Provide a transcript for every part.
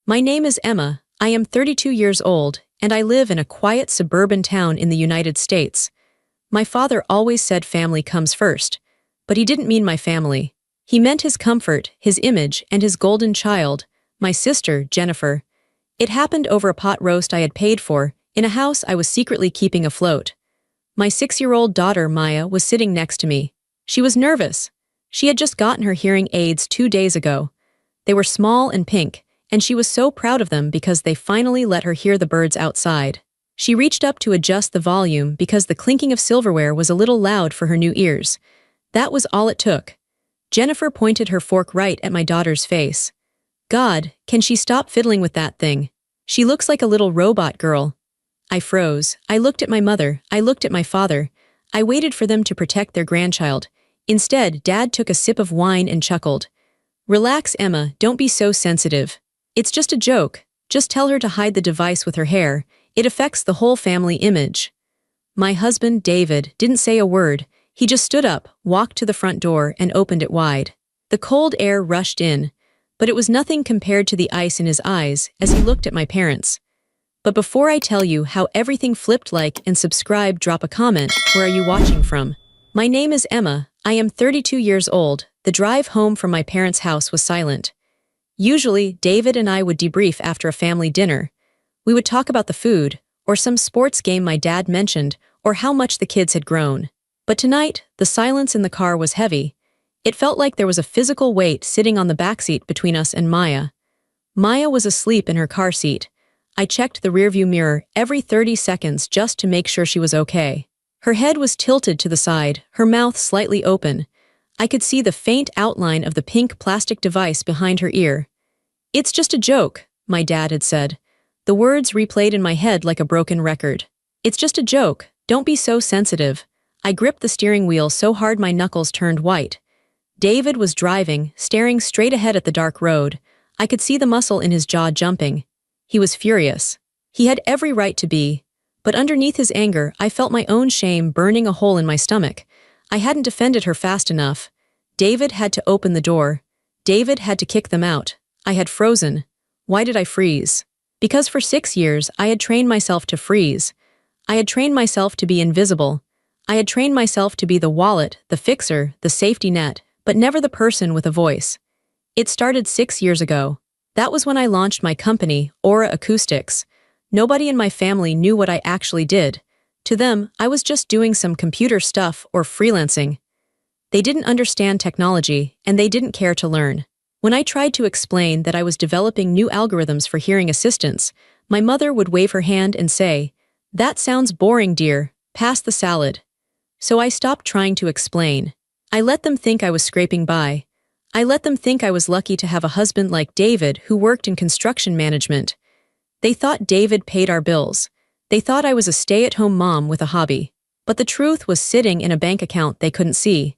My name is Emma, I am 32 years old, and I live in a quiet suburban town in the United States. My father always said family comes first, but he didn't mean my family. He meant his comfort, his image, and his golden child, my sister, Jennifer. It happened over a pot roast I had paid for, in a house I was secretly keeping afloat. My 6-year-old daughter, Maya, was sitting next to me. She was nervous. She had just gotten her hearing aids 2 days ago. They were small and pink, and she was so proud of them because they finally let her hear the birds outside. She reached up to adjust the volume because the clinking of silverware was a little loud for her new ears. That was all it took. Jennifer pointed her fork right at my daughter's face. God, can she stop fiddling with that thing? She looks like a little robot girl. I froze. I looked at my mother. I looked at my father. I waited for them to protect their grandchild. Instead, Dad took a sip of wine and chuckled. Relax, Emma, don't be so sensitive. It's just a joke. Just tell her to hide the device with her hair. It affects the whole family image. My husband, David, didn't say a word. He just stood up, walked to the front door, and opened it wide. The cold air rushed in, but it was nothing compared to the ice in his eyes as he looked at my parents. But before I tell you how everything flipped, like and subscribe, drop a comment. Where are you watching from? My name is Emma. I am 32 years old. The drive home from my parents' house was silent. Usually, David and I would debrief after a family dinner. We would talk about the food, or some sports game my dad mentioned, or how much the kids had grown. But tonight, the silence in the car was heavy. It felt like there was a physical weight sitting on the backseat between us and Maya. Maya was asleep in her car seat. I checked the rearview mirror every 30 seconds just to make sure she was okay. Her head was tilted to the side, her mouth slightly open. I could see the faint outline of the pink plastic device behind her ear. It's just a joke, my dad had said. The words replayed in my head like a broken record. It's just a joke, don't be so sensitive. I gripped the steering wheel so hard my knuckles turned white. David was driving, staring straight ahead at the dark road. I could see the muscle in his jaw jumping. He was furious. He had every right to be. But underneath his anger, I felt my own shame burning a hole in my stomach. I hadn't defended her fast enough. David had to open the door. David had to kick them out. I had frozen. Why did I freeze? Because for 6 years, I had trained myself to freeze. I had trained myself to be invisible. I had trained myself to be the wallet, the fixer, the safety net, but never the person with a voice. It started 6 years ago. That was when I launched my company, Aura Acoustics. Nobody in my family knew what I actually did. To them, I was just doing some computer stuff or freelancing. They didn't understand technology, and they didn't care to learn. When I tried to explain that I was developing new algorithms for hearing assistance, my mother would wave her hand and say, "That sounds boring, dear. Pass the salad." So I stopped trying to explain. I let them think I was scraping by. I let them think I was lucky to have a husband like David who worked in construction management. They thought David paid our bills. They thought I was a stay-at-home mom with a hobby. But the truth was sitting in a bank account they couldn't see.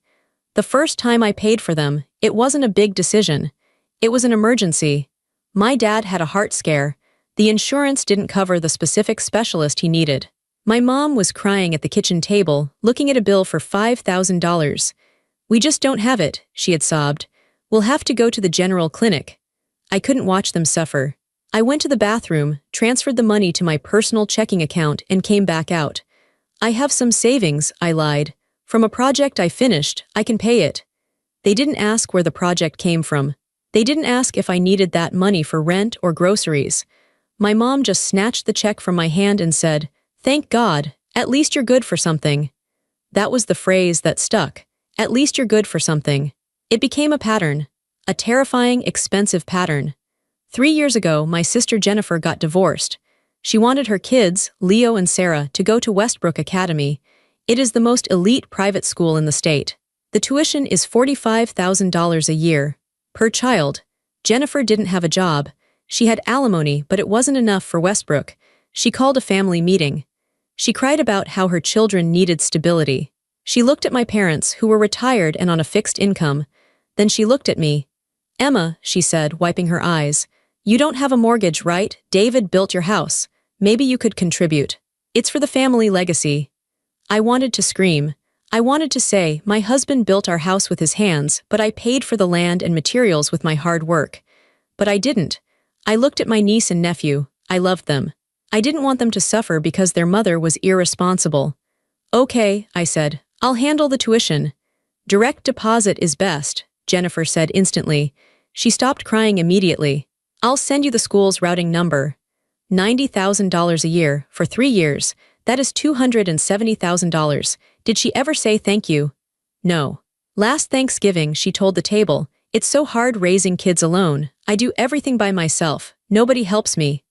The first time I paid for them, it wasn't a big decision. It was an emergency. My dad had a heart scare. The insurance didn't cover the specific specialist he needed. My mom was crying at the kitchen table, looking at a bill for $5,000. "We just don't have it," she had sobbed. "We'll have to go to the general clinic." I couldn't watch them suffer. I went to the bathroom, transferred the money to my personal checking account, and came back out. "I have some savings," I lied. "From a project I finished, I can pay it." They didn't ask where the project came from. They didn't ask if I needed that money for rent or groceries. My mom just snatched the check from my hand and said, "Thank God, at least you're good for something." That was the phrase that stuck. At least you're good for something. It became a pattern. A terrifying, expensive pattern. 3 years ago, my sister Jennifer got divorced. She wanted her kids, Leo and Sarah, to go to Westbrook Academy. It is the most elite private school in the state. The tuition is $45,000 a year. Per child. Jennifer didn't have a job. She had alimony, but it wasn't enough for Westbrook. She called a family meeting. She cried about how her children needed stability. She looked at my parents, who were retired and on a fixed income. Then she looked at me. "Emma," she said, wiping her eyes, "you don't have a mortgage, right? David built your house. Maybe you could contribute. It's for the family legacy." I wanted to scream. I wanted to say, my husband built our house with his hands, but I paid for the land and materials with my hard work. But I didn't. I looked at my niece and nephew. I loved them. I didn't want them to suffer because their mother was irresponsible. Okay, I said. I'll handle the tuition. Direct deposit is best, Jennifer said instantly. She stopped crying immediately. I'll send you the school's routing number. $90,000 a year, for 3 years. That is $270,000. Did she ever say thank you? No. Last Thanksgiving, she told the table, it's so hard raising kids alone. I do everything by myself. Nobody helps me.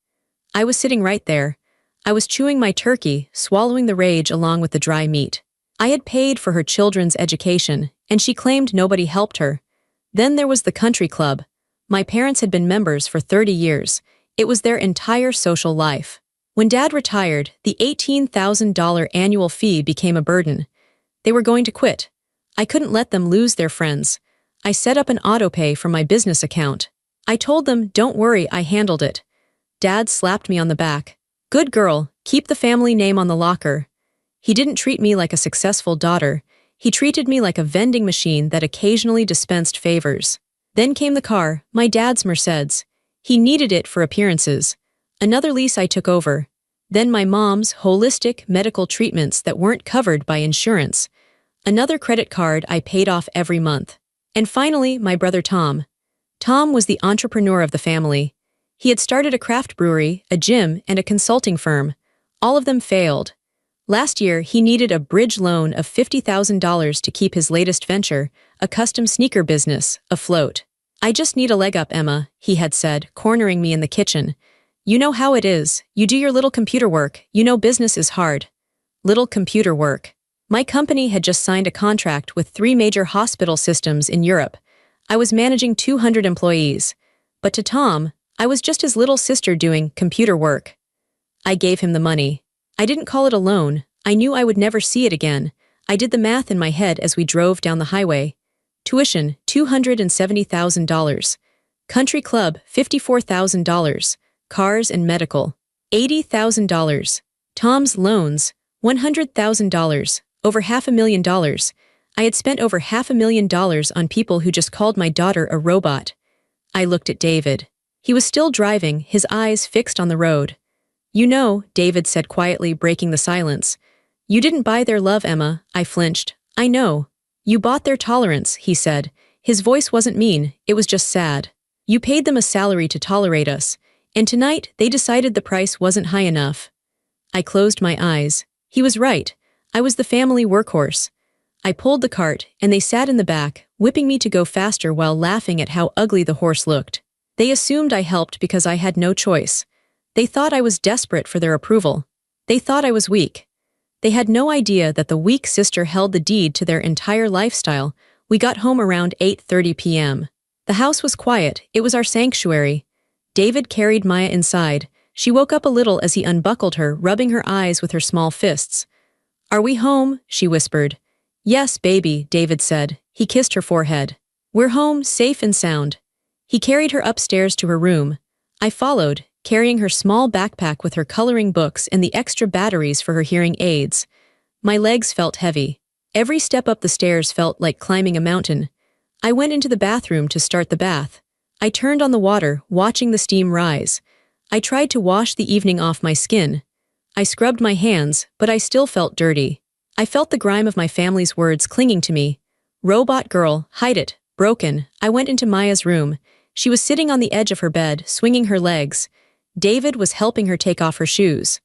I was sitting right there. I was chewing my turkey, swallowing the rage along with the dry meat. I had paid for her children's education, and she claimed nobody helped her. Then there was the country club. My parents had been members for 30 years. It was their entire social life. When Dad retired, the $18,000 annual fee became a burden. They were going to quit. I couldn't let them lose their friends. I set up an autopay from my business account. I told them, don't worry, I handled it. Dad slapped me on the back. Good girl, keep the family name on the locker. He didn't treat me like a successful daughter. He treated me like a vending machine that occasionally dispensed favors. Then came the car, my dad's Mercedes. He needed it for appearances. Another lease I took over. Then my mom's holistic medical treatments that weren't covered by insurance. Another credit card I paid off every month. And finally, my brother Tom. Tom was the entrepreneur of the family. He had started a craft brewery, a gym, and a consulting firm. All of them failed. Last year, he needed a bridge loan of $50,000 to keep his latest venture, a custom sneaker business, afloat. I just need a leg up, Emma, he had said, cornering me in the kitchen. You know how it is. You do your little computer work. You know business is hard. Little computer work. My company had just signed a contract with 3 major hospital systems in Europe. I was managing 200 employees. But to Tom, I was just his little sister doing computer work. I gave him the money. I didn't call it a loan. I knew I would never see it again. I did the math in my head as we drove down the highway. Tuition, $270,000. Country club, $54,000. Cars and medical, $80,000. Tom's loans, $100,000. Over $500,000. I had spent over $500,000 on people who just called my daughter a robot. I looked at David. He was still driving, his eyes fixed on the road. You know, David said quietly, breaking the silence. You didn't buy their love, Emma, I flinched. I know. You bought their tolerance, he said. His voice wasn't mean, it was just sad. You paid them a salary to tolerate us, and tonight they decided the price wasn't high enough. I closed my eyes. He was right. I was the family workhorse. I pulled the cart, and they sat in the back, whipping me to go faster while laughing at how ugly the horse looked. They assumed I helped because I had no choice. They thought I was desperate for their approval. They thought I was weak. They had no idea that the weak sister held the deed to their entire lifestyle. We got home around 8:30 p.m. The house was quiet. It was our sanctuary. David carried Maya inside. She woke up a little as he unbuckled her, rubbing her eyes with her small fists. Are we home? She whispered. Yes, baby, David said. He kissed her forehead. We're home, safe and sound. He carried her upstairs to her room. I followed, carrying her small backpack with her coloring books and the extra batteries for her hearing aids. My legs felt heavy. Every step up the stairs felt like climbing a mountain. I went into the bathroom to start the bath. I turned on the water, watching the steam rise. I tried to wash the evening off my skin. I scrubbed my hands, but I still felt dirty. I felt the grime of my family's words clinging to me. Robot girl, hide it, broken. I went into Maya's room. She was sitting on the edge of her bed, swinging her legs. David was helping her take off her shoes.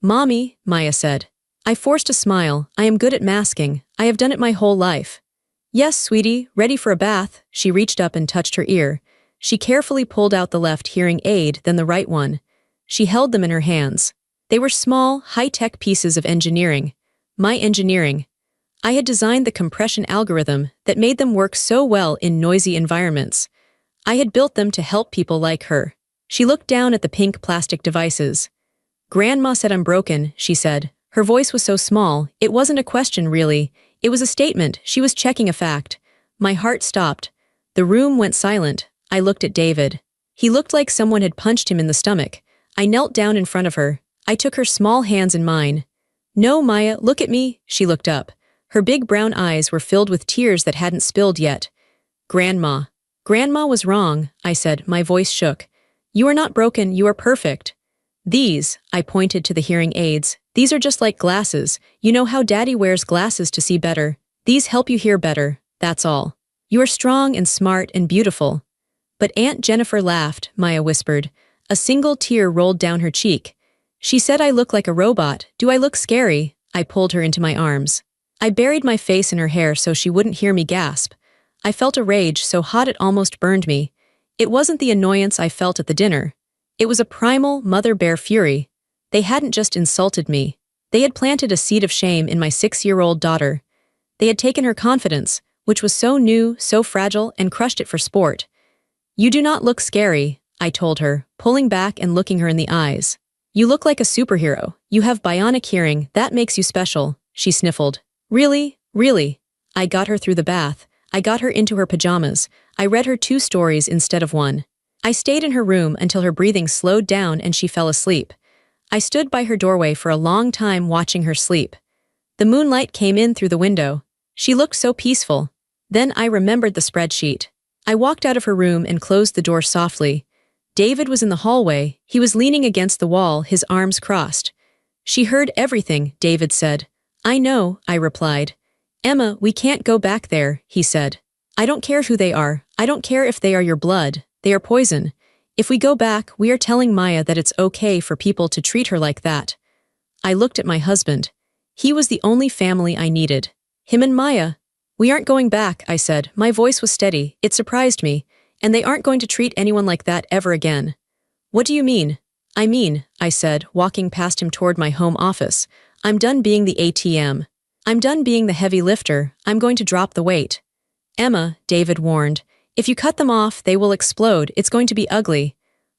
Mommy, Maya said. I forced a smile. I am good at masking. I have done it my whole life. Yes, sweetie, ready for a bath. She reached up and touched her ear. She carefully pulled out the left hearing aid, then the right one. She held them in her hands. They were small, high-tech pieces of engineering. My engineering. I had designed the compression algorithm that made them work so well in noisy environments. I had built them to help people like her. She looked down at the pink plastic devices. Grandma said I'm broken, she said. Her voice was so small, it wasn't a question really. It was a statement. She was checking a fact. My heart stopped. The room went silent. I looked at David. He looked like someone had punched him in the stomach. I knelt down in front of her. I took her small hands in mine. No, Maya, look at me. She looked up. Her big brown eyes were filled with tears that hadn't spilled yet. Grandma. Grandma was wrong, I said, my voice shook. You are not broken, you are perfect. These, I pointed to the hearing aids, these are just like glasses. You know how Daddy wears glasses to see better. These help you hear better, that's all. You are strong and smart and beautiful. But Aunt Jennifer laughed, Maya whispered. A single tear rolled down her cheek. She said I look like a robot. Do I look scary? I pulled her into my arms. I buried my face in her hair so she wouldn't hear me gasp. I felt a rage so hot it almost burned me. It wasn't the annoyance I felt at the dinner. It was a primal mother bear fury. They hadn't just insulted me. They had planted a seed of shame in my 6-year-old daughter. They had taken her confidence, which was so new, so fragile, and crushed it for sport. You do not look scary, I told her, pulling back and looking her in the eyes. You look like a superhero. You have bionic hearing, that makes you special, she sniffled. Really? Really? I got her through the bath. I got her into her pajamas. I read her 2 stories instead of 1. I stayed in her room until her breathing slowed down and she fell asleep. I stood by her doorway for a long time watching her sleep. The moonlight came in through the window. She looked so peaceful. Then I remembered the spreadsheet. I walked out of her room and closed the door softly. David was in the hallway. He was leaning against the wall, his arms crossed. She heard everything, David said. I know, I replied. Emma, we can't go back there, he said. I don't care who they are. I don't care if they are your blood. They are poison. If we go back, we are telling Maya that it's okay for people to treat her like that. I looked at my husband. He was the only family I needed. Him and Maya. We aren't going back, I said. My voice was steady. It surprised me. And they aren't going to treat anyone like that ever again. What do you mean? I mean, I said, walking past him toward my home office. I'm done being the ATM. I'm done being the heavy lifter. I'm going to drop the weight. Emma, David warned. If you cut them off, they will explode. It's going to be ugly.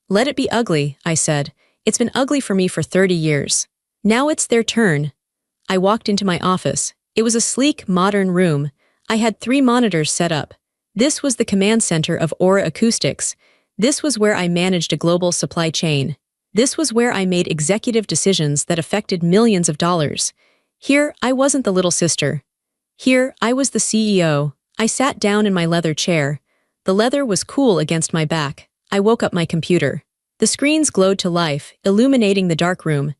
Let it be ugly, I said. It's been ugly for me for 30 years. Now it's their turn. I walked into my office. It was a sleek, modern room. I had 3 monitors set up. This was the command center of Aura Acoustics. This was where I managed a global supply chain. This was where I made executive decisions that affected millions of dollars. Here, I wasn't the little sister. Here, I was the CEO. I sat down in my leather chair. The leather was cool against my back. I woke up my computer. The screens glowed to life, illuminating the dark room.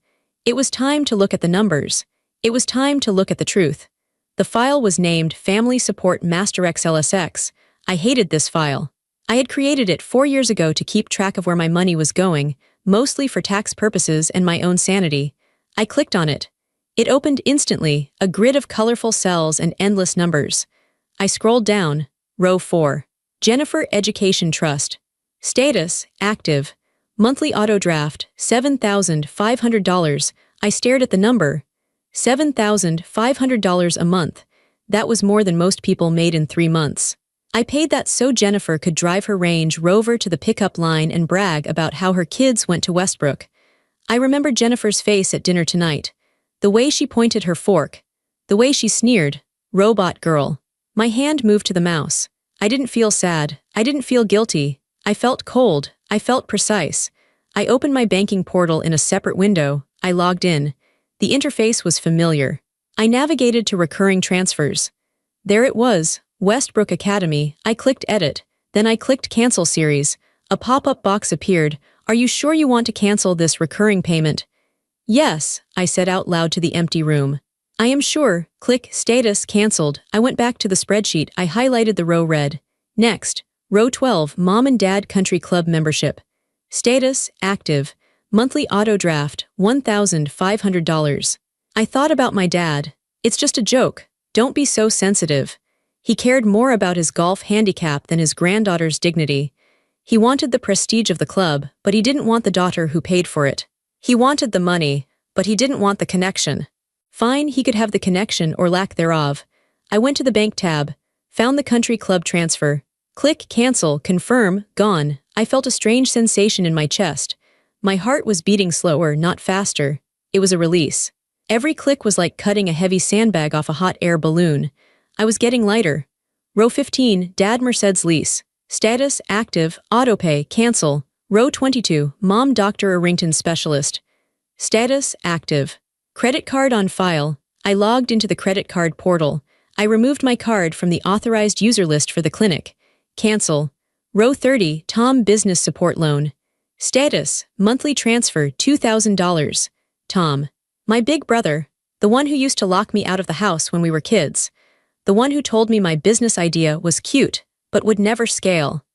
It was time to look at the numbers. It was time to look at the truth. The file was named Family Support Master XLSX. I hated this file. I had created it 4 years ago to keep track of where my money was going, mostly for tax purposes and my own sanity. I clicked on it. It opened instantly, a grid of colorful cells and endless numbers. I scrolled down. Row 4. Jennifer Education Trust. Status, active. Monthly auto draft, $7,500. I stared at the number. $7,500 a month. That was more than most people made in 3 months. I paid that so Jennifer could drive her Range Rover to the pickup line and brag about how her kids went to Westbrook. I remember Jennifer's face at dinner tonight. The way she pointed her fork. The way she sneered. Robot girl. My hand moved to the mouse. I didn't feel sad. I didn't feel guilty. I felt cold. I felt precise. I opened my banking portal in a separate window. I logged in. The interface was familiar. I navigated to recurring transfers. There it was, Westbrook Academy. I clicked Edit. Then I clicked Cancel Series. A pop-up box appeared. Are you sure you want to cancel this recurring payment? Yes, I said out loud to the empty room. I am sure. Click Status Cancelled. I went back to the spreadsheet. I highlighted the row red. Next, row 12, Mom and Dad Country Club membership. Status Active. Monthly auto draft, $1,500. I thought about my dad. It's just a joke. Don't be so sensitive. He cared more about his golf handicap than his granddaughter's dignity. He wanted the prestige of the club, but he didn't want the daughter who paid for it. He wanted the money, but he didn't want the connection. Fine, he could have the connection or lack thereof. I went to the bank tab, found the country club transfer. Click Cancel, Confirm, Gone. I felt a strange sensation in my chest. My heart was beating slower, not faster. It was a release. Every click was like cutting a heavy sandbag off a hot air balloon. I was getting lighter. Row 15, Dad Merced's lease. Status Active, Autopay, Cancel. Row 22, Mom Dr. Arrington Specialist. Status Active. Credit card on file. I logged into the credit card portal. I removed my card from the authorized user list for the clinic. Cancel. Row 30, Tom Business Support Loan. Status, monthly transfer $2,000. Tom. My big brother. The one who used to lock me out of the house when we were kids. The one who told me my business idea was cute, but would never scale.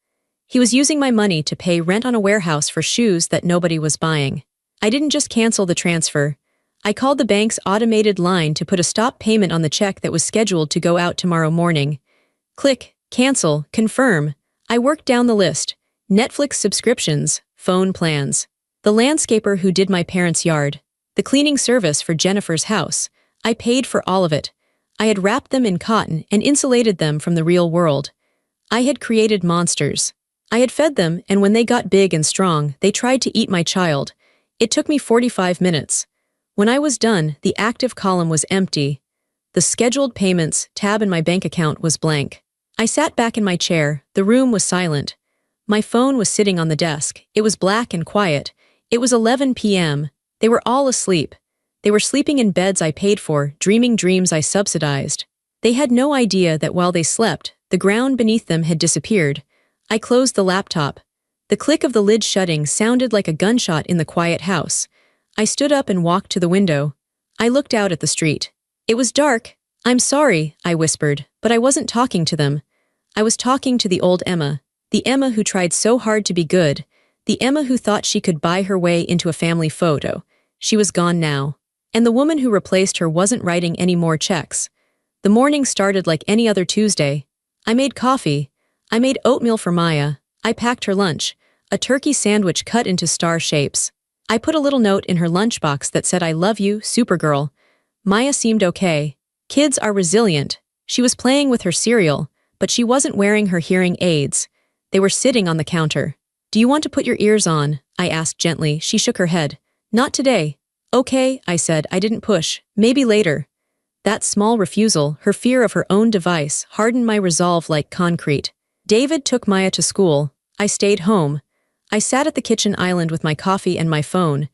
He was using my money to pay rent on a warehouse for shoes that nobody was buying. I didn't just cancel the transfer. I called the bank's automated line to put a stop payment on the check that was scheduled to go out tomorrow morning. Click, cancel, confirm. I worked down the list. Netflix subscriptions, phone plans. The landscaper who did my parents' yard. The cleaning service for Jennifer's house. I paid for all of it. I had wrapped them in cotton and insulated them from the real world. I had created monsters. I had fed them, and when they got big and strong, they tried to eat my child. It took me 45 minutes. When I was done, the active column was empty. The scheduled payments tab in my bank account was blank. I sat back in my chair. The room was silent. My phone was sitting on the desk. It was black and quiet. It was 11 p.m. They were all asleep. They were sleeping in beds I paid for, dreaming dreams I subsidized. They had no idea that while they slept, the ground beneath them had disappeared. I closed the laptop. The click of the lid shutting sounded like a gunshot in the quiet house. I stood up and walked to the window. I looked out at the street. It was dark. I'm sorry, I whispered, but I wasn't talking to them. I was talking to the old Emma, the Emma who tried so hard to be good, the Emma who thought she could buy her way into a family photo. She was gone now. And the woman who replaced her wasn't writing any more checks. The morning started like any other Tuesday. I made coffee. I made oatmeal for Maya. I packed her lunch, a turkey sandwich cut into star shapes. I put a little note in her lunchbox that said, "I love you, Supergirl." Maya seemed okay. Kids are resilient. She was playing with her cereal, but she wasn't wearing her hearing aids. They were sitting on the counter. "Do you want to put your ears on?" I asked gently. She shook her head. "Not today." "Okay," I said. I didn't push. "Maybe later." That small refusal, her fear of her own device, hardened my resolve like concrete. David took Maya to school. I stayed home. I sat at the kitchen island with my coffee and my phone.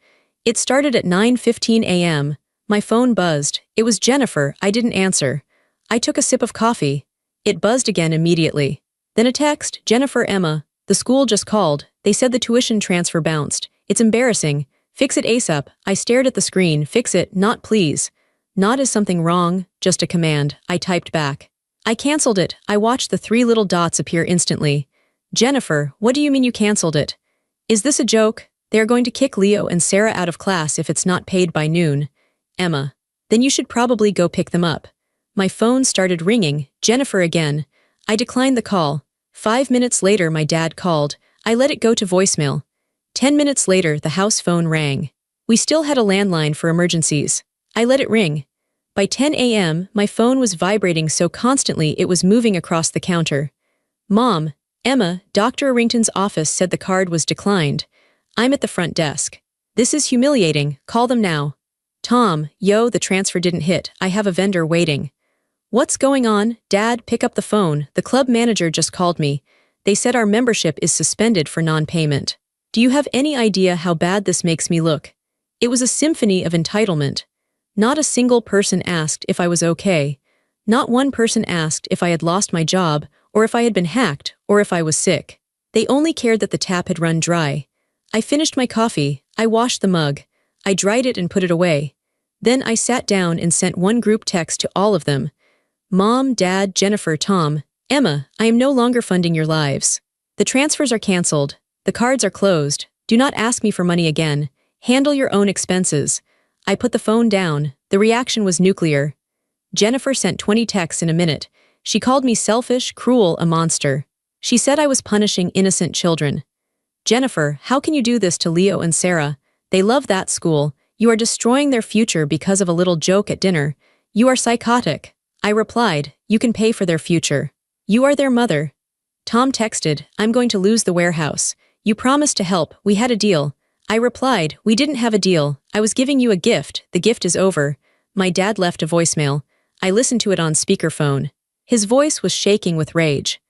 It started at 9:15 a.m. My phone buzzed. It was Jennifer. I didn't answer. I took a sip of coffee. It buzzed again immediately. Then a text, "Jennifer, Emma. The school just called. They said the tuition transfer bounced. It's embarrassing. Fix it ASAP." I stared at the screen. "Fix it, not please." "Not is something wrong, just a command," I typed back. I canceled it. I watched the 3 little dots appear instantly. "Jennifer, what do you mean you canceled it? Is this a joke? They are going to kick Leo and Sarah out of class if it's not paid by noon." "Emma. Then you should probably go pick them up." My phone started ringing. Jennifer again. I declined the call. 5 minutes later my dad called. I let it go to voicemail. 10 minutes later the house phone rang. We still had a landline for emergencies. I let it ring. By 10 a.m., my phone was vibrating so constantly it was moving across the counter. "Mom, Emma, Dr. Arrington's office said the card was declined. I'm at the front desk. This is humiliating. Call them now." "Tom, yo, the transfer didn't hit. I have a vendor waiting." "What's going on? Dad, pick up the phone. The club manager just called me. They said our membership is suspended for non-payment. Do you have any idea how bad this makes me look?" It was a symphony of entitlement. Not a single person asked if I was okay. Not one person asked if I had lost my job, or if I had been hacked, or if I was sick. They only cared that the tap had run dry. I finished my coffee. I washed the mug. I dried it and put it away. Then I sat down and sent one group text to all of them. "Mom, Dad, Jennifer, Tom, Emma, I am no longer funding your lives. The transfers are canceled. The cards are closed. Do not ask me for money again. Handle your own expenses." I put the phone down. The reaction was nuclear. Jennifer sent 20 texts in a minute. She called me selfish, cruel, a monster. She said I was punishing innocent children. "Jennifer, how can you do this to Leo and Sarah? They love that school. You are destroying their future because of a little joke at dinner. You are psychotic." I replied, "You can pay for their future. You are their mother." Tom texted, "I'm going to lose the warehouse. You promised to help. We had a deal." I replied, "We didn't have a deal. I was giving you a gift. The gift is over." My dad left a voicemail. I listened to it on speakerphone. His voice was shaking with rage.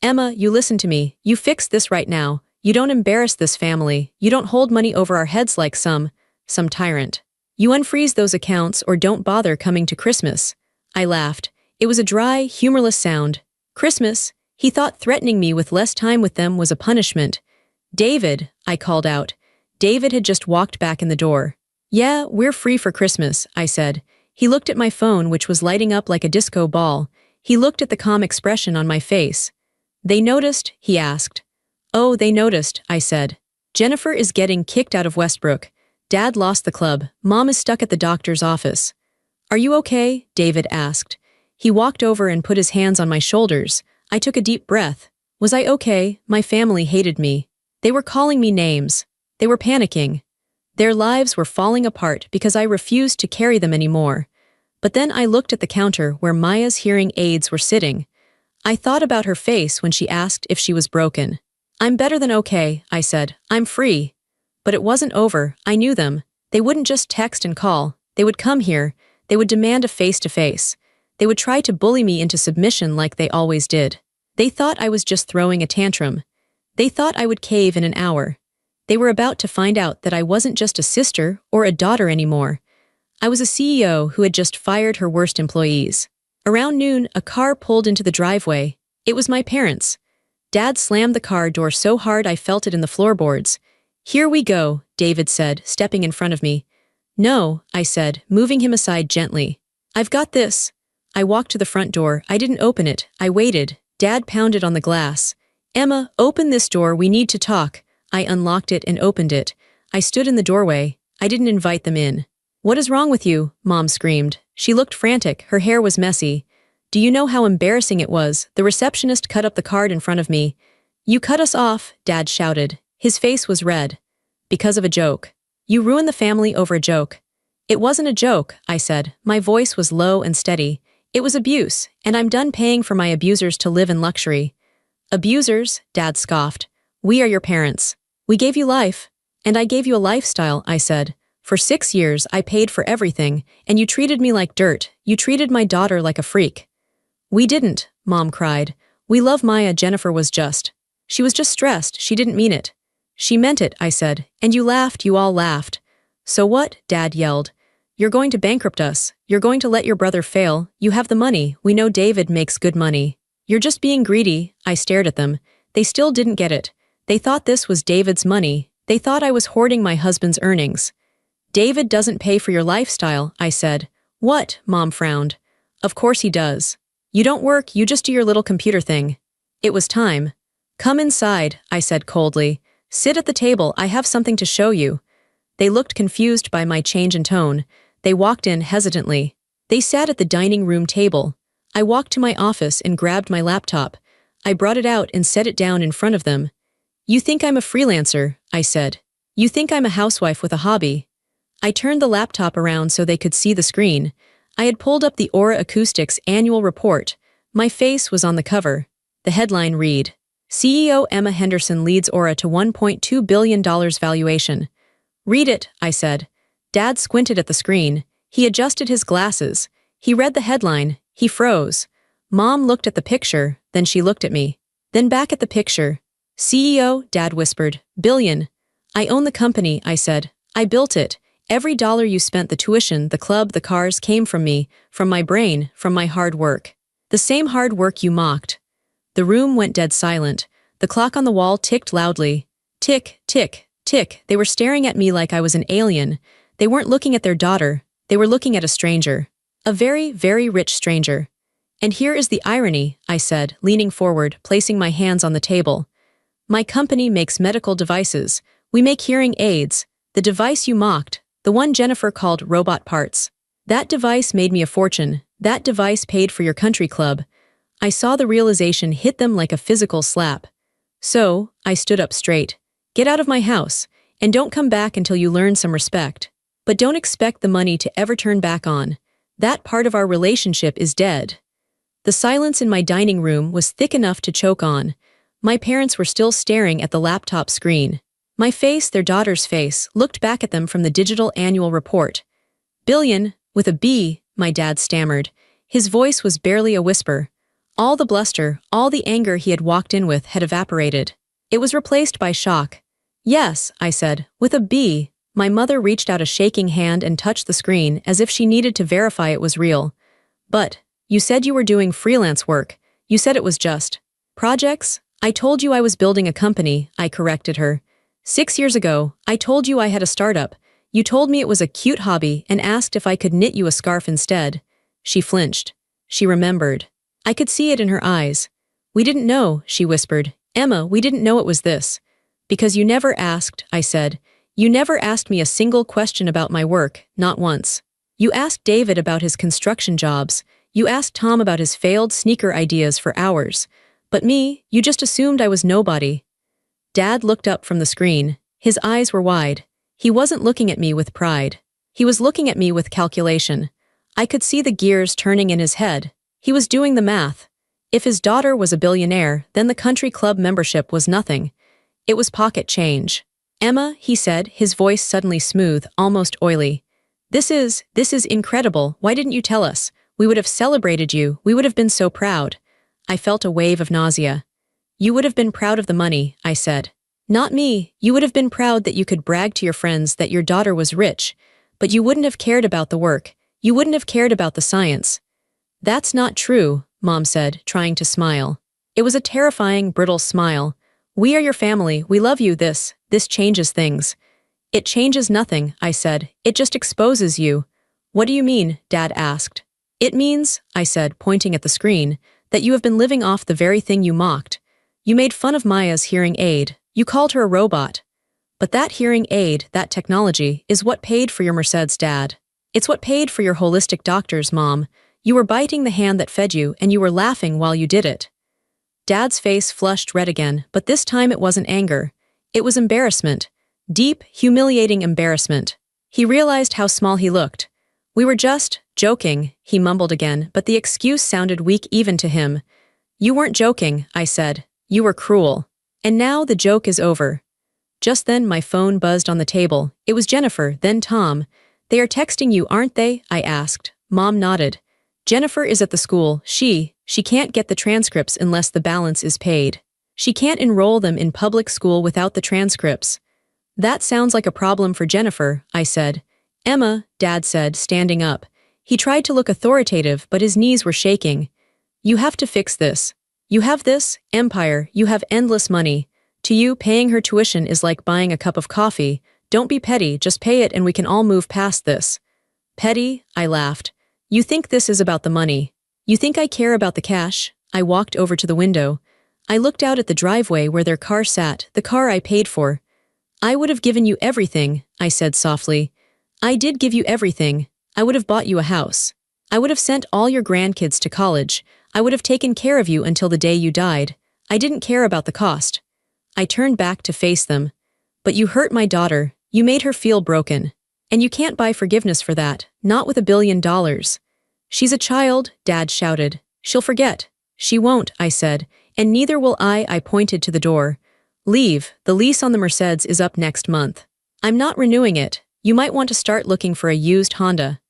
"Emma, you listen to me. You fix this right now. You don't embarrass this family. You don't hold money over our heads like some tyrant. You unfreeze those accounts or don't bother coming to Christmas." I laughed. It was a dry, humorless sound. Christmas? He thought threatening me with less time with them was a punishment. David, I called out. David had just walked back in the door. Yeah, we're free for Christmas, I said. He looked at my phone, which was lighting up like a disco ball. He looked at the calm expression on my face. They noticed? He asked. Oh, they noticed, I said. Jennifer is getting kicked out of Westbrook. Dad lost the club. Mom is stuck at the doctor's office. Are you okay? David asked. He walked over and put his hands on my shoulders. I took a deep breath. Was I okay? My family hated me. They were calling me names. They were panicking. Their lives were falling apart because I refused to carry them anymore. But then I looked at the counter where Maya's hearing aids were sitting. I thought about her face when she asked if she was broken. I'm better than okay, I said. I'm free. But it wasn't over. I knew them. They wouldn't just text and call. They would come here. They would demand a face-to-face. They would try to bully me into submission like they always did. They thought I was just throwing a tantrum. They thought I would cave in an hour. They were about to find out that I wasn't just a sister or a daughter anymore. I was a CEO who had just fired her worst employees. Around noon, a car pulled into the driveway. It was my parents. Dad slammed the car door so hard I felt it in the floorboards. Here we go, David said, stepping in front of me. No, I said, moving him aside gently. I've got this. I walked to the front door. I didn't open it. I waited. Dad pounded on the glass. Emma, open this door. We need to talk. I unlocked it and opened it. I stood in the doorway. I didn't invite them in. What is wrong with you? Mom screamed. She looked frantic. Her hair was messy. Do you know how embarrassing it was? The receptionist cut up the card in front of me. You cut us off, Dad shouted. His face was red. Because of a joke. You ruined the family over a joke. It wasn't a joke, I said. My voice was low and steady. It was abuse, and I'm done paying for my abusers to live in luxury. Abusers? Dad scoffed. We are your parents. We gave you life. And I gave you a lifestyle, I said. For 6 years, I paid for everything, and you treated me like dirt. You treated my daughter like a freak. We didn't, Mom cried. We love Maya. Jennifer was just. She was just stressed. She didn't mean it. She meant it, I said. And you laughed. You all laughed. So what? Dad yelled. You're going to bankrupt us. You're going to let your brother fail. You have the money. We know David makes good money. You're just being greedy. I stared at them. They still didn't get it. They thought this was David's money. They thought I was hoarding my husband's earnings. David doesn't pay for your lifestyle, I said. What? Mom frowned. Of course he does. You don't work, you just do your little computer thing. It was time. Come inside, I said coldly. Sit at the table, I have something to show you. They looked confused by my change in tone. They walked in hesitantly. They sat at the dining room table. I walked to my office and grabbed my laptop. I brought it out and set it down in front of them. You think I'm a freelancer, I said. You think I'm a housewife with a hobby. I turned the laptop around so they could see the screen. I had pulled up the Aura Acoustics annual report. My face was on the cover. The headline read, CEO Emma Henderson leads Aura to $1.2 billion valuation. Read it, I said. Dad squinted at the screen. He adjusted his glasses. He read the headline. He froze. Mom looked at the picture, then she looked at me. Then back at the picture. CEO, Dad whispered. Billion. I own the company, I said. I built it. Every dollar you spent, the tuition, the club, the cars, came from me, from my brain, from my hard work. The same hard work you mocked. The room went dead silent. The clock on the wall ticked loudly. Tick, tick, tick. They were staring at me like I was an alien. They weren't looking at their daughter. They were looking at a stranger. A very, very rich stranger. And here is the irony, I said, leaning forward, placing my hands on the table. My company makes medical devices. We make hearing aids. The device you mocked, the one Jennifer called robot parts. That device made me a fortune. That device paid for your country club. I saw the realization hit them like a physical slap. So, I stood up straight. Get out of my house, and don't come back until you learn some respect. But don't expect the money to ever turn back on. That part of our relationship is dead. The silence in my dining room was thick enough to choke on. My parents were still staring at the laptop screen. My face, their daughter's face, looked back at them from the digital annual report. Billion, with a B, my dad stammered. His voice was barely a whisper. All the bluster, all the anger he had walked in with had evaporated. It was replaced by shock. Yes, I said, with a B. My mother reached out a shaking hand and touched the screen as if she needed to verify it was real. But, you said you were doing freelance work. You said it was just projects? I told you I was building a company, I corrected her. 6 years ago, I told you I had a startup. You told me it was a cute hobby and asked if I could knit you a scarf instead. She flinched. She remembered. I could see it in her eyes. We didn't know, she whispered. Emma, we didn't know it was this. Because you never asked, I said. You never asked me a single question about my work, not once. You asked David about his construction jobs. You asked Tom about his failed sneaker ideas for hours. But me, you just assumed I was nobody. Dad looked up from the screen. His eyes were wide. He wasn't looking at me with pride. He was looking at me with calculation. I could see the gears turning in his head. He was doing the math. If his daughter was a billionaire, then the country club membership was nothing. It was pocket change. Emma, he said, his voice suddenly smooth, almost oily. This is incredible. Why didn't you tell us? We would have celebrated you. We would have been so proud. I felt a wave of nausea. You would have been proud of the money, I said. Not me. You would have been proud that you could brag to your friends that your daughter was rich. But you wouldn't have cared about the work. You wouldn't have cared about the science. That's not true, Mom said, trying to smile. It was a terrifying, brittle smile. We are your family. We love you. This changes things. It changes nothing, I said. It just exposes you. What do you mean? Dad asked. It means, I said, pointing at the screen, that you have been living off the very thing you mocked. You made fun of Maya's hearing aid. You called her a robot. But that hearing aid, that technology, is what paid for your Merced's dad. It's what paid for your holistic doctors, Mom. You were biting the hand that fed you, and you were laughing while you did it. Dad's face flushed red again, but this time it wasn't anger. It was embarrassment. Deep, humiliating embarrassment. He realized how small he looked. We were just joking, he mumbled again, but the excuse sounded weak even to him. You weren't joking, I said. You were cruel. And now the joke is over. Just then my phone buzzed on the table. It was Jennifer, then Tom. They are texting you, aren't they? I asked. Mom nodded. Jennifer is at the school. She can't get the transcripts unless the balance is paid. She can't enroll them in public school without the transcripts. That sounds like a problem for Jennifer, I said. Emma, Dad said, standing up. He tried to look authoritative, but his knees were shaking. You have to fix this. You have this empire, you have endless money. To you, paying her tuition is like buying a cup of coffee. Don't be petty, just pay it and we can all move past this. Petty? I laughed. You think this is about the money. You think I care about the cash? I walked over to the window. I looked out at the driveway where their car sat, the car I paid for. I would have given you everything, I said softly. I did give you everything. I would have bought you a house. I would have sent all your grandkids to college. I would have taken care of you until the day you died. I didn't care about the cost. I turned back to face them. But you hurt my daughter. You made her feel broken. And you can't buy forgiveness for that, not with $1 billion. She's a child, Dad shouted. She'll forget. She won't, I said, and neither will I pointed to the door. Leave, the lease on the Mercedes is up next month. I'm not renewing it. You might want to start looking for a used Honda.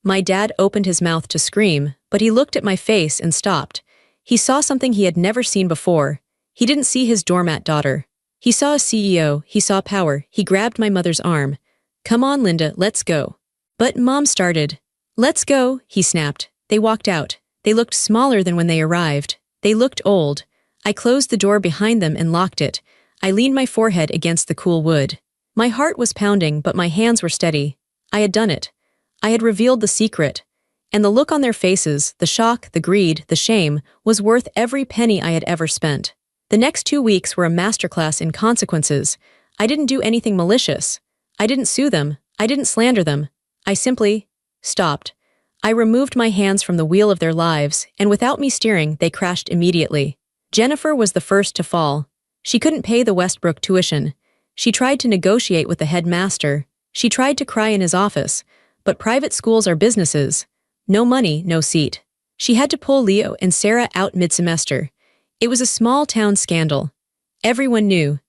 My dad opened his mouth to scream, but he looked at my face and stopped. He saw something he had never seen before. He didn't see his doormat daughter. He saw a CEO, he saw power. He grabbed my mother's arm. Come on, Linda, let's go. But Mom started. Let's go, he snapped. They walked out. They looked smaller than when they arrived. They looked old. I closed the door behind them and locked it. I leaned my forehead against the cool wood. My heart was pounding, but my hands were steady. I had done it. I had revealed the secret. And the look on their faces, the shock, the greed, the shame, was worth every penny I had ever spent. The next 2 weeks were a masterclass in consequences. I didn't do anything malicious. I didn't sue them. I didn't slander them. I simply stopped. I removed my hands from the wheel of their lives, and without me steering, they crashed immediately. Jennifer was the first to fall. She couldn't pay the Westbrook tuition. She tried to negotiate with the headmaster. She tried to cry in his office. But private schools are businesses. No money, no seat. She had to pull Leo and Sarah out mid-semester. It was a small-town scandal. Everyone knew.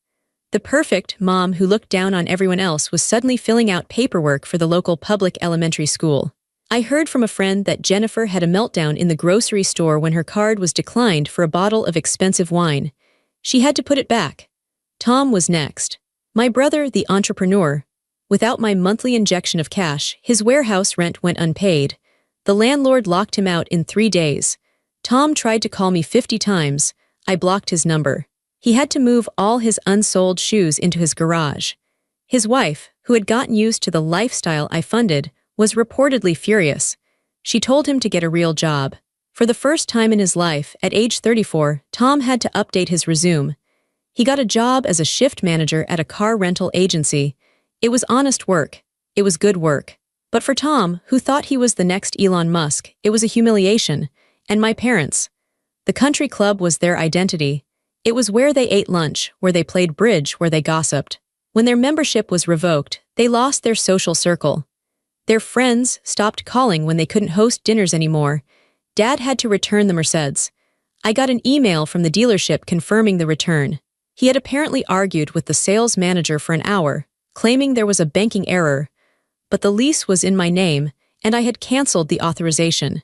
The perfect mom who looked down on everyone else was suddenly filling out paperwork for the local public elementary school. I heard from a friend that Jennifer had a meltdown in the grocery store when her card was declined for a bottle of expensive wine. She had to put it back. Tom was next. My brother, the entrepreneur. Without my monthly injection of cash, his warehouse rent went unpaid. The landlord locked him out in 3 days. Tom tried to call me 50 times. I blocked his number. He had to move all his unsold shoes into his garage. His wife, who had gotten used to the lifestyle I funded, was reportedly furious. She told him to get a real job. For the first time in his life, at age 34, Tom had to update his resume. He got a job as a shift manager at a car rental agency. It was honest work. It was good work. But for Tom, who thought he was the next Elon Musk, it was a humiliation. And my parents. The country club was their identity. It was where they ate lunch, where they played bridge, where they gossiped. When their membership was revoked, they lost their social circle. Their friends stopped calling when they couldn't host dinners anymore. Dad had to return the Mercedes. I got an email from the dealership confirming the return. He had apparently argued with the sales manager for an hour, claiming there was a banking error. But the lease was in my name, and I had canceled the authorization.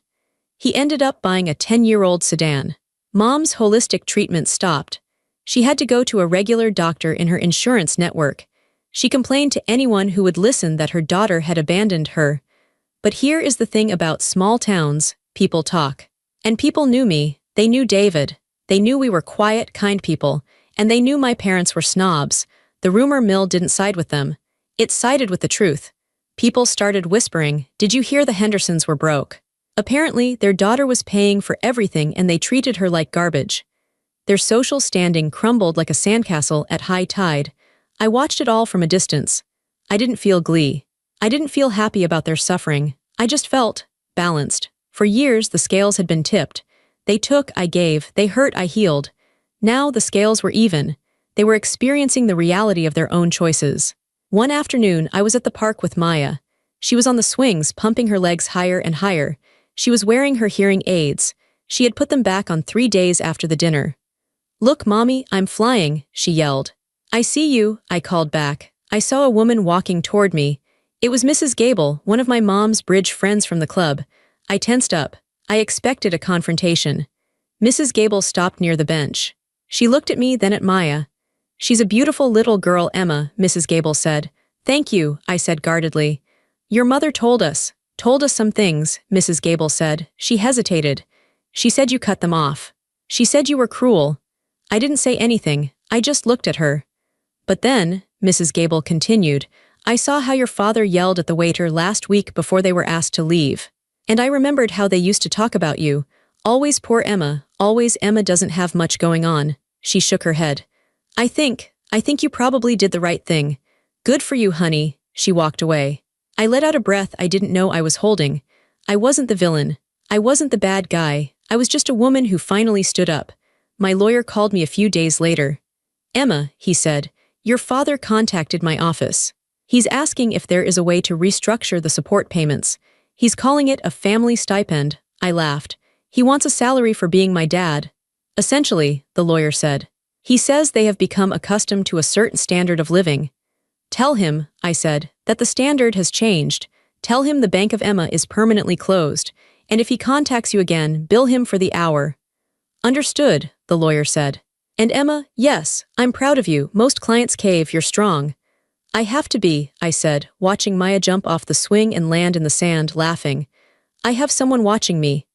He ended up buying a 10-year-old sedan. Mom's holistic treatment stopped. She had to go to a regular doctor in her insurance network. She complained to anyone who would listen that her daughter had abandoned her. But here is the thing about small towns: people talk. And people knew me, they knew David. They knew we were quiet, kind people, and they knew my parents were snobs. The rumor mill didn't side with them. It sided with the truth. People started whispering, "Did you hear the Hendersons were broke?" Apparently, their daughter was paying for everything and they treated her like garbage. Their social standing crumbled like a sandcastle at high tide. I watched it all from a distance. I didn't feel glee. I didn't feel happy about their suffering. I just felt balanced. For years, the scales had been tipped. They took, I gave. They hurt, I healed. Now the scales were even. They were experiencing the reality of their own choices. One afternoon, I was at the park with Maya. She was on the swings, pumping her legs higher and higher. She was wearing her hearing aids. She had put them back on 3 days after the dinner. "Look, Mommy, I'm flying," she yelled. "I see you," I called back. I saw a woman walking toward me. It was Mrs. Gable, one of my mom's bridge friends from the club. I tensed up. I expected a confrontation. Mrs. Gable stopped near the bench. She looked at me, then at Maya. "She's a beautiful little girl, Emma," Mrs. Gable said. "Thank you," I said guardedly. "Your mother told us some things," Mrs. Gable said. She hesitated. "She said you cut them off. She said you were cruel." I didn't say anything. I just looked at her. "But then," Mrs. Gable continued, "I saw how your father yelled at the waiter last week before they were asked to leave. And I remembered how they used to talk about you. Always poor Emma, always Emma doesn't have much going on." She shook her head. I think you probably did the right thing. Good for you, honey." She walked away. I let out a breath I didn't know I was holding. I wasn't the villain. I wasn't the bad guy. I was just a woman who finally stood up. My lawyer called me a few days later. "Emma," he said, "your father contacted my office. He's asking if there is a way to restructure the support payments. He's calling it a family stipend." I laughed. "He wants a salary for being my dad." "Essentially," the lawyer said. "He says they have become accustomed to a certain standard of living." "Tell him," I said, "that the standard has changed. Tell him the Bank of Emma is permanently closed, and if he contacts you again, bill him for the hour." "Understood," the lawyer said. "And Emma, yes, I'm proud of you. Most clients cave, you're strong." "I have to be," I said, watching Maya jump off the swing and land in the sand, laughing. "I have someone watching me."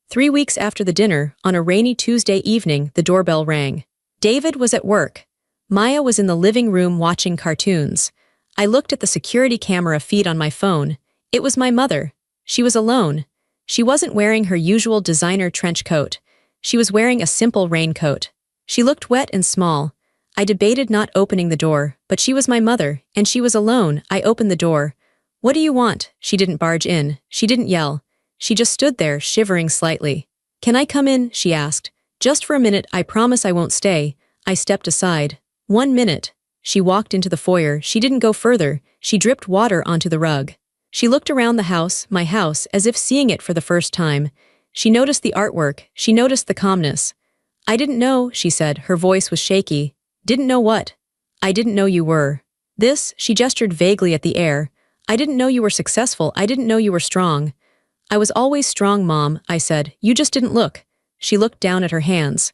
3 weeks after the dinner, on a rainy Tuesday evening, the doorbell rang. David was at work. Maya was in the living room watching cartoons. I looked at the security camera feed on my phone. It was my mother. She was alone. She wasn't wearing her usual designer trench coat. She was wearing a simple raincoat. She looked wet and small. I debated not opening the door, but she was my mother, and she was alone. I opened the door. "What do you want?" She didn't barge in. She didn't yell. She just stood there, shivering slightly. "Can I come in?" she asked. "Just for a minute, I promise I won't stay." I stepped aside. 1 minute. She walked into the foyer. She didn't go further. She dripped water onto the rug. She looked around the house, my house, as if seeing it for the first time. She noticed the artwork. She noticed the calmness. "I didn't know," she said. Her voice was shaky. "Didn't know what?" "I didn't know you were. This," she gestured vaguely at the air. "I didn't know you were successful. I didn't know you were strong." "I was always strong, Mom," I said. "You just didn't look." She looked down at her hands.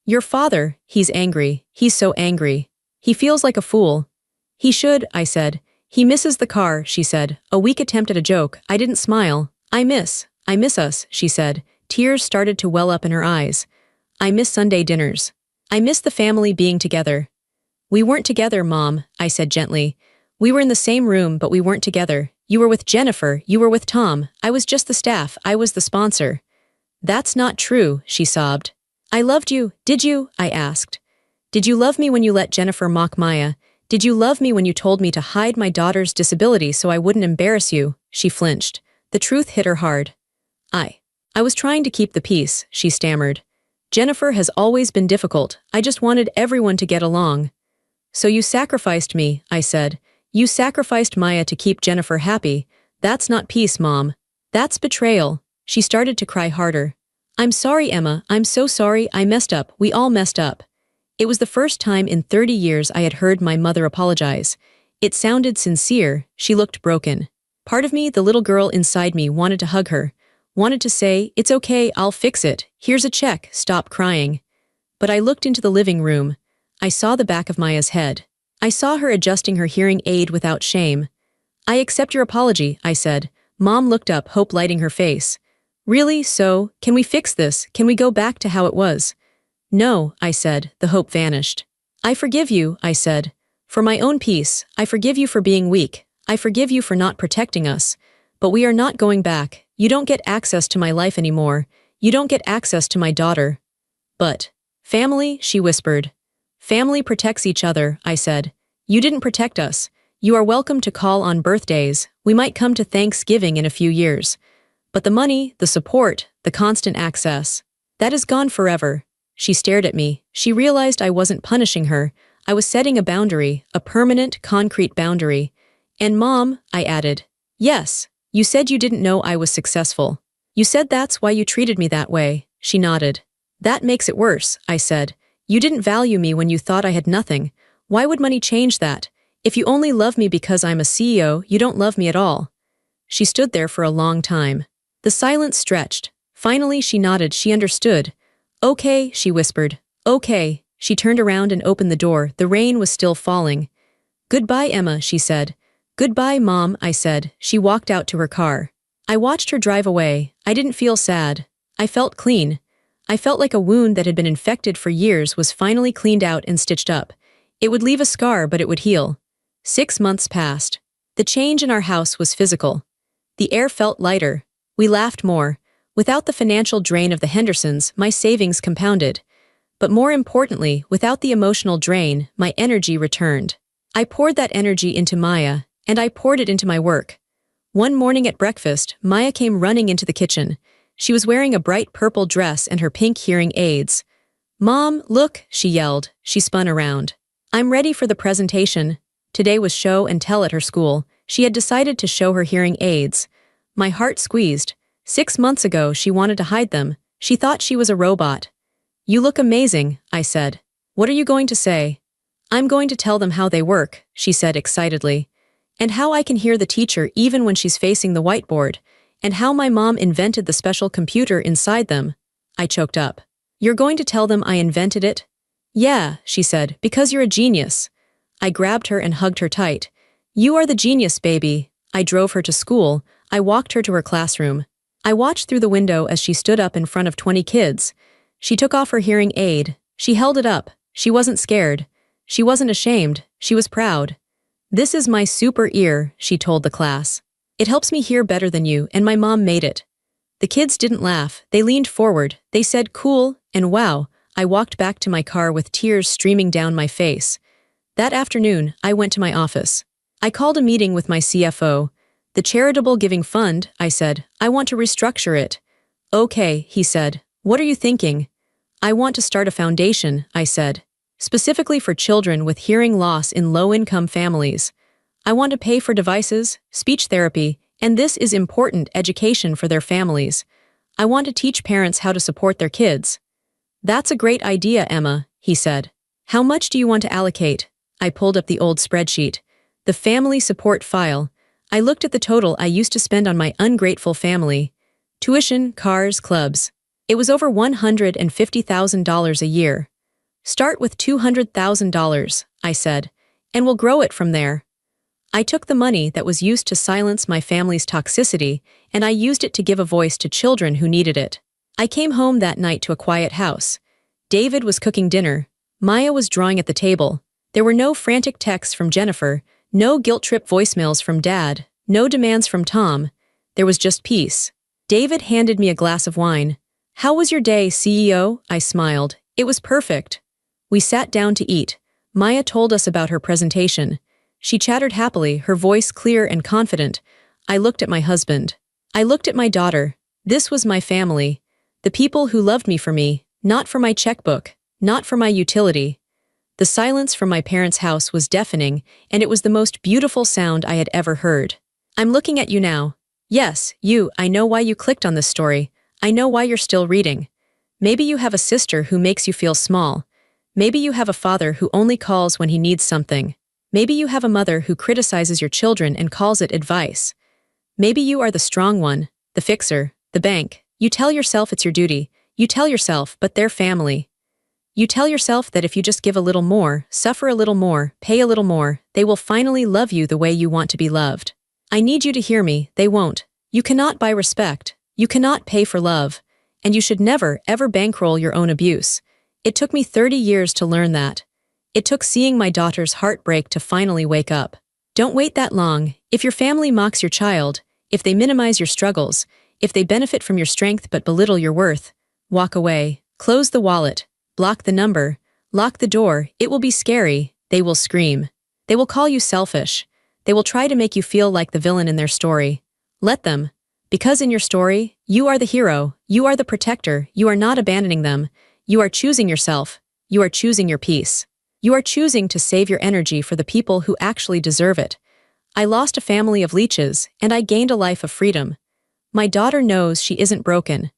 "Your father, he's angry. He's so angry. He feels like a fool." "He should," I said. "He misses the car," she said. A weak attempt at a joke. I didn't smile. I miss us," she said. Tears started to well up in her eyes. "I miss Sunday dinners." I miss the family being together. We weren't together, Mom, I said gently. We were in the same room, but we weren't together. You were with Jennifer, you were with Tom. I was just the staff, I was the sponsor. That's not true, she sobbed. I loved you, did you? I asked. Did you love me when you let Jennifer mock Maya? Did you love me when you told me to hide my daughter's disability so I wouldn't embarrass you? She flinched. The truth hit her hard. I was trying to keep the peace, she stammered. Jennifer has always been difficult. I just wanted everyone to get along. So you sacrificed me, I said. You sacrificed Maya to keep Jennifer happy. That's not peace, Mom. That's betrayal. She started to cry harder. I'm sorry, Emma. I'm so sorry. I messed up. We all messed up. It was the first time in 30 years I had heard my mother apologize. It sounded sincere. She looked broken. Part of me, the little girl inside me, wanted to hug her. Wanted to say, it's okay, I'll fix it. Here's a check, stop crying. But I looked into the living room. I saw the back of Maya's head. I saw her adjusting her hearing aid without shame. I accept your apology, I said. Mom looked up, hope lighting her face. Really, so, can we fix this? Can we go back to how it was? No, I said, the hope vanished. I forgive you, I said. For my own peace, I forgive you for being weak. I forgive you for not protecting us. But we are not going back. You don't get access to my life anymore. You don't get access to my daughter. But, family, she whispered. Family protects each other, I said. You didn't protect us. You are welcome to call on birthdays. We might come to Thanksgiving in a few years. But the money, the support, the constant access, that is gone forever. She stared at me. She realized I wasn't punishing her. I was setting a boundary, a permanent, concrete boundary. And Mom, I added. Yes, you said you didn't know I was successful. You said that's why you treated me that way. She nodded. That makes it worse, I said. You didn't value me when you thought I had nothing. Why would money change that? If you only love me because I'm a CEO, you don't love me at all. She stood there for a long time. The silence stretched. Finally, she nodded. She understood. Okay, she whispered. Okay. She turned around and opened the door. The rain was still falling. Goodbye, Emma, she said. Goodbye, Mom, I said. She walked out to her car. I watched her drive away. I didn't feel sad. I felt clean. I felt like a wound that had been infected for years was finally cleaned out and stitched up. It would leave a scar, but it would heal. 6 months passed. The change in our house was physical. The air felt lighter. We laughed more. Without the financial drain of the Hendersons, my savings compounded. But more importantly, without the emotional drain, my energy returned. I poured that energy into Maya, and I poured it into my work. One morning at breakfast, Maya came running into the kitchen. She was wearing a bright purple dress and her pink hearing aids. Mom, look, she yelled. She spun around. I'm ready for the presentation. Today was show and tell at her school. She had decided to show her hearing aids. My heart squeezed. 6 months ago, she wanted to hide them. She thought she was a robot. You look amazing, I said. What are you going to say? I'm going to tell them how they work, she said excitedly. And how I can hear the teacher even when she's facing the whiteboard. And how my mom invented the special computer inside them. I choked up. You're going to tell them I invented it? Yeah, she said, because you're a genius. I grabbed her and hugged her tight. You are the genius, baby. I drove her to school. I walked her to her classroom. I watched through the window as she stood up in front of 20 kids. She took off her hearing aid. She held it up. She wasn't scared. She wasn't ashamed. She was proud. This is my super ear, she told the class. It helps me hear better than you, and my mom made it. The kids didn't laugh. They leaned forward. They said, cool, and wow. I walked back to my car with tears streaming down my face. That afternoon, I went to my office. I called a meeting with my CFO. The charitable giving fund, I said. I want to restructure it. Okay, he said. What are you thinking? I want to start a foundation, I said. Specifically for children with hearing loss in low-income families. I want to pay for devices, speech therapy, and this is important education for their families. I want to teach parents how to support their kids. That's a great idea, Emma, he said. How much do you want to allocate? I pulled up the old spreadsheet. The family support file. I looked at the total I used to spend on my ungrateful family. Tuition, cars, clubs. It was over $150,000 a year. Start with $200,000, I said, and we'll grow it from there. I took the money that was used to silence my family's toxicity, and I used it to give a voice to children who needed it. I came home that night to a quiet house. David was cooking dinner. Maya was drawing at the table. There were no frantic texts from Jennifer, no guilt-trip voicemails from Dad, no demands from Tom. There was just peace. David handed me a glass of wine. "How was your day, CEO?" I smiled. "It was perfect." We sat down to eat. Maya told us about her presentation. She chattered happily, her voice clear and confident. I looked at my husband. I looked at my daughter. This was my family. The people who loved me for me, not for my checkbook, not for my utility. The silence from my parents' house was deafening, and it was the most beautiful sound I had ever heard. "I'm looking at you now. Yes, you, I know why you clicked on this story. I know why you're still reading. Maybe you have a sister who makes you feel small. Maybe you have a father who only calls when he needs something. Maybe you have a mother who criticizes your children and calls it advice. Maybe you are the strong one, the fixer, the bank. You tell yourself it's your duty. You tell yourself, but they're family. You tell yourself that if you just give a little more, suffer a little more, pay a little more, they will finally love you the way you want to be loved. I need you to hear me, they won't. You cannot buy respect. You cannot pay for love. And you should never, ever bankroll your own abuse. It took me 30 years to learn that. It took seeing my daughter's heart break to finally wake up. Don't wait that long. If your family mocks your child, if they minimize your struggles, if they benefit from your strength but belittle your worth, walk away, close the wallet, block the number, lock the door. It will be scary. They will scream. They will call you selfish. They will try to make you feel like the villain in their story. Let them. Because in your story, you are the hero, you are the protector, you are not abandoning them. You are choosing yourself. You are choosing your peace. You are choosing to save your energy for the people who actually deserve it. I lost a family of leeches, and I gained a life of freedom. My daughter knows she isn't broken.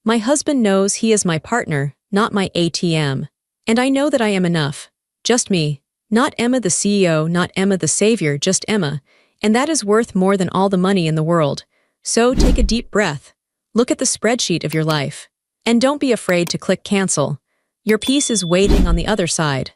My husband knows he is my partner, not my ATM. And I know that I am enough. Just me. Not Emma the CEO, not Emma the savior, just Emma. And that is worth more than all the money in the world. So take a deep breath. Look at the spreadsheet of your life. And don't be afraid to click cancel. Your peace is waiting on the other side.